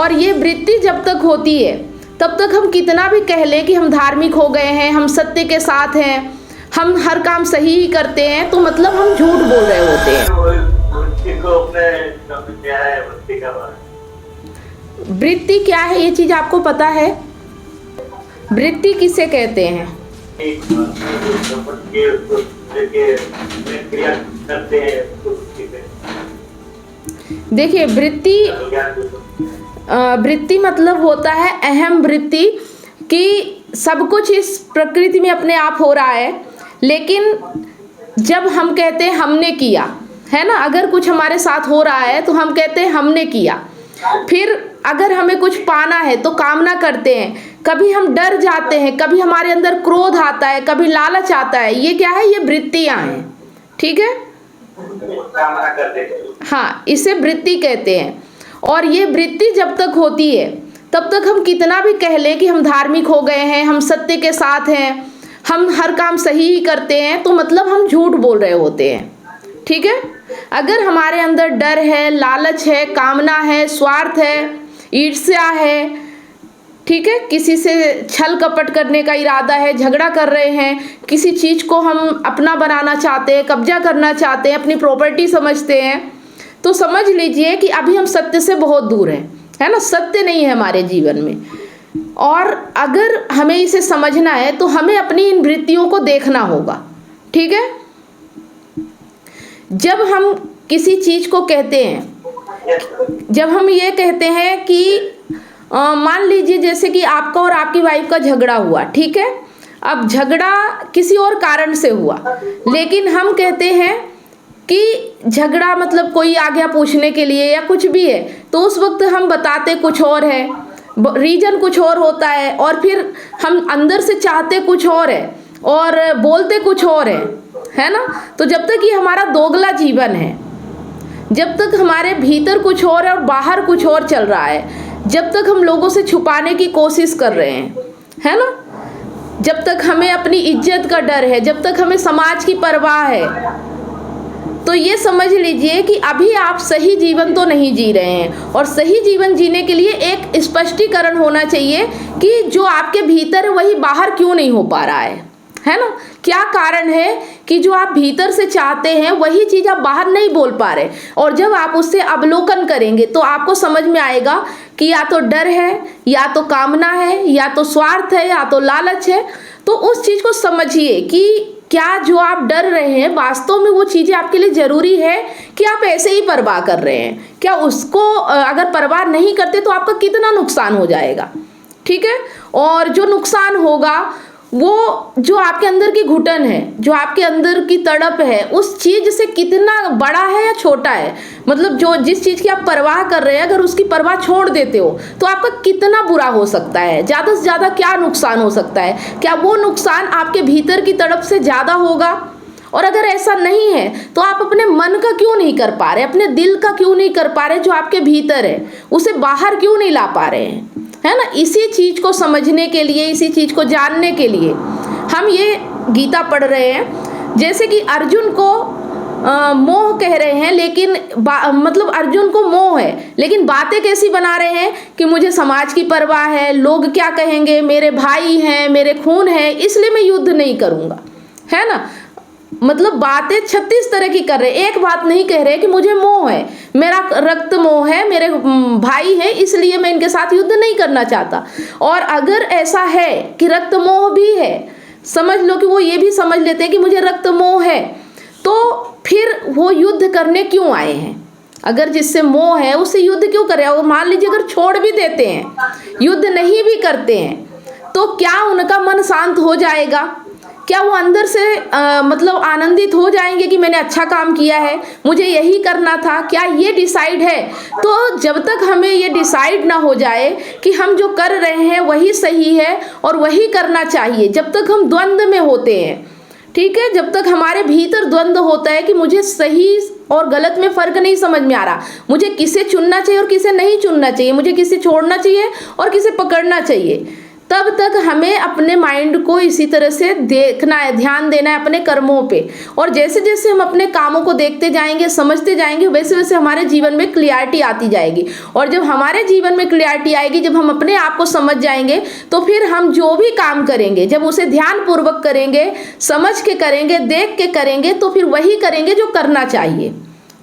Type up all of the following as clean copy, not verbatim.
और ये वृत्ति जब तक होती है तब तक हम कितना भी कह लें कि हम धार्मिक हो गए हैं, हम सत्य के साथ हैं, हम हर काम सही ही करते हैं, तो मतलब हम झूठ बोल रहे होते हैं। वृत्ति क्या है ये चीज आपको पता है? वृत्ति किसे कहते हैं? देखिए वृत्ति मतलब होता है अहम वृत्ति, कि सब कुछ इस प्रकृति में अपने आप हो रहा है, लेकिन जब हम कहते हैं हमने किया, है ना, अगर कुछ हमारे साथ हो रहा है तो हम कहते हैं हमने किया। फिर अगर हमें कुछ पाना है तो कामना करते हैं, कभी हम डर जाते हैं, कभी हमारे अंदर क्रोध आता है, कभी लालच आता है। ये क्या है? ये वृत्तियां हैं, ठीक है। हाँ, इसे वृत्ति कहते हैं। और ये वृत्ति जब तक होती है तब तक हम कितना भी कह लें कि हम धार्मिक हो गए हैं, हम सत्य के साथ हैं, हम हर काम सही ही करते हैं, तो मतलब हम झूठ बोल रहे होते हैं, ठीक है। अगर हमारे अंदर डर है, लालच है, कामना है, स्वार्थ है, ईर्ष्या है, ठीक है, किसी से छल कपट करने का इरादा है, झगड़ा कर रहे हैं, किसी चीज को हम अपना बनाना चाहते हैं, कब्जा करना चाहते हैं, अपनी प्रॉपर्टी समझते हैं, तो समझ लीजिए कि अभी हम सत्य से बहुत दूर हैं, है ना। सत्य नहीं है हमारे जीवन में। और अगर हमें इसे समझना है तो हमें अपनी इन वृत्तियों को देखना होगा, ठीक है। जब हम किसी चीज को कहते हैं, जब हम ये कहते हैं कि मान लीजिए जैसे कि आपका और आपकी वाइफ का झगड़ा हुआ, ठीक है। अब झगड़ा किसी और कारण से हुआ, लेकिन हम कहते हैं कि झगड़ा मतलब कोई आ गया पूछने के लिए या कुछ भी है, तो उस वक्त हम बताते कुछ और है, रीजन कुछ और होता है, और फिर हम अंदर से चाहते कुछ और है और बोलते कुछ और है ना। तो जब तक ये हमारा दोगला जीवन है, जब तक हमारे भीतर कुछ और है और बाहर कुछ और चल रहा है, जब तक हम लोगों से छुपाने की कोशिश कर रहे हैं, है ना, जब तक हमें अपनी इज्जत का डर है, जब तक हमें समाज की परवाह है, तो ये समझ लीजिए कि अभी आप सही जीवन तो नहीं जी रहे हैं। और सही जीवन जीने के लिए एक स्पष्टीकरण होना चाहिए कि जो आपके भीतर है वही बाहर क्यों नहीं हो पा रहा है ना। क्या कारण है कि जो आप भीतर से चाहते हैं वही चीज आप बाहर नहीं बोल पा रहे। और जब आप उससे अवलोकन करेंगे तो आपको समझ में आएगा कि या तो डर है, या तो कामना है, या तो स्वार्थ है, या तो लालच है। तो उस चीज को समझिए कि क्या जो आप डर रहे हैं वास्तव में वो चीजें आपके लिए जरूरी है कि आप ऐसे ही परवाह कर रहे हैं। क्या उसको अगर परवाह नहीं करते तो आपका कितना नुकसान हो जाएगा, ठीक है। और जो नुकसान होगा वो जो आपके अंदर की घुटन है, जो आपके अंदर की तड़प है, उस चीज से कितना बड़ा है या छोटा है। मतलब जो जिस चीज की आप परवाह कर रहे हैं, अगर उसकी परवाह छोड़ देते हो तो आपका कितना बुरा हो सकता है, ज्यादा से ज्यादा क्या नुकसान हो सकता है। क्या वो नुकसान आपके भीतर की तड़प से ज्यादा होगा? और अगर ऐसा नहीं है तो आप अपने मन का क्यों नहीं कर पा रहे, अपने दिल का क्यों नहीं कर पा रहे, जो आपके भीतर है उसे बाहर क्यों नहीं ला पा रहे हैं, है ना। इसी चीज को समझने के लिए, इसी चीज को जानने के लिए हम ये गीता पढ़ रहे हैं। जैसे कि अर्जुन को मोह कह रहे हैं, लेकिन मतलब अर्जुन को मोह है, लेकिन बातें कैसी बना रहे हैं कि मुझे समाज की परवाह है, लोग क्या कहेंगे, मेरे भाई हैं, मेरे खून है, इसलिए मैं युद्ध नहीं करूंगा, है ना। मतलब बातें 36 तरह की कर रहे हैं। एक बात नहीं कह रहे कि मुझे मोह है, मेरा रक्त मोह है, मेरे भाई है, इसलिए मैं इनके साथ युद्ध नहीं करना चाहता। और अगर ऐसा है कि रक्त मोह भी है, समझ लो कि वो ये भी समझ लेते हैं कि मुझे रक्त मोह है, तो फिर वो युद्ध करने क्यों आए हैं? अगर जिससे मोह है उससे युद्ध क्यों कर रहे हैं? और मान लीजिए अगर छोड़ भी देते हैं, युद्ध नहीं भी करते हैं, तो क्या उनका मन शांत हो जाएगा? क्या वो अंदर से मतलब आनंदित हो जाएंगे कि मैंने अच्छा काम किया है, मुझे यही करना था? क्या ये डिसाइड है? तो जब तक हमें ये डिसाइड ना हो जाए कि हम जो कर रहे हैं वही सही है और वही करना चाहिए, जब तक हम द्वंद्व में होते हैं, ठीक है, जब तक हमारे भीतर द्वंद्व होता है कि मुझे सही और गलत में फर्क नहीं समझ में आ रहा, मुझे किसे चुनना चाहिए और किसे नहीं चुनना चाहिए, मुझे किसे छोड़ना चाहिए और किसे पकड़ना चाहिए, तब तक हमें अपने माइंड को इसी तरह से देखना है, ध्यान देना है अपने कर्मों पे। और जैसे जैसे हम अपने कामों को देखते जाएंगे, समझते जाएंगे, वैसे वैसे हमारे जीवन में क्लियरिटी आती जाएगी। और जब हमारे जीवन में क्लियरिटी आएगी, जब हम अपने आप को समझ जाएंगे, तो फिर हम जो भी काम करेंगे, जब उसे ध्यान पूर्वक करेंगे, समझ के करेंगे, देख के करेंगे, तो फिर वही करेंगे जो करना चाहिए,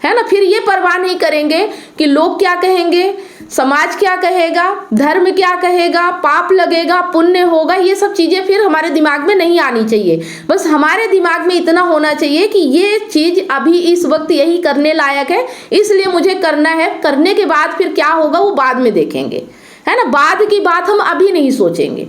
है ना। फिर ये परवाह नहीं करेंगे कि लोग क्या कहेंगे, समाज क्या कहेगा, धर्म क्या कहेगा, पाप लगेगा, पुण्य होगा, ये सब चीजें फिर हमारे दिमाग में नहीं आनी चाहिए। बस हमारे दिमाग में इतना होना चाहिए कि ये चीज अभी इस वक्त यही करने लायक है, इसलिए मुझे करना है। करने के बाद फिर क्या होगा वो बाद में देखेंगे, है ना। बाद की बात हम अभी नहीं सोचेंगे।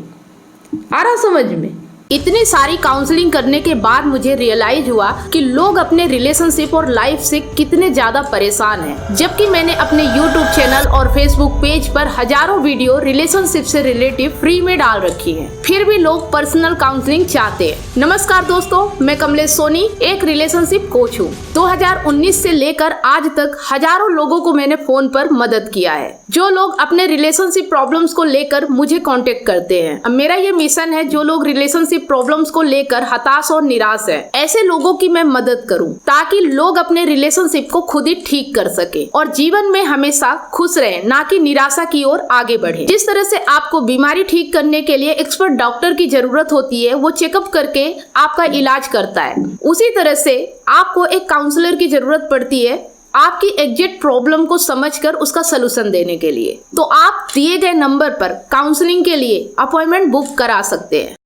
आ रहा समझ में? इतनी सारी काउंसलिंग करने के बाद मुझे रियलाइज हुआ कि लोग अपने रिलेशनशिप और लाइफ से कितने ज्यादा परेशान हैं। जबकि मैंने अपने YouTube चैनल और Facebook पेज पर हजारों वीडियो रिलेशनशिप से रिलेटिव फ्री में डाल रखी हैं, फिर भी लोग पर्सनल काउंसलिंग चाहते हैं। नमस्कार दोस्तों, मैं कमलेश सोनी एक रिलेशनशिप कोच हूँ। 2019 से लेकर आज तक हजारों लोगों को मैंने फोन पर मदद किया है, जो लोग अपने रिलेशनशिप प्रॉब्लम्स को लेकर मुझे कांटेक्ट करते हैं। अब मेरा ये मिशन है, जो लोग रिलेशनशिप प्रॉब्लम्स को लेकर हताश और निराश है, ऐसे लोगों की मैं मदद करूं, ताकि लोग अपने रिलेशनशिप को खुद ही ठीक कर सके और जीवन में हमेशा खुश रहे, ना कि निराशा की ओर आगे बढ़े। जिस तरह से आपको बीमारी ठीक करने के लिए एक्सपर्ट डॉक्टर की जरूरत होती है, वो चेकअप करके आपका इलाज करता है, उसी तरह से आपको एक काउंसलर की जरूरत पड़ती है आपकी एग्जैक्ट प्रॉब्लम को समझकर उसका सलूशन देने के लिए। तो आप दिए गए नंबर पर काउंसलिंग के लिए अपॉइंटमेंट बुक करा सकते हैं।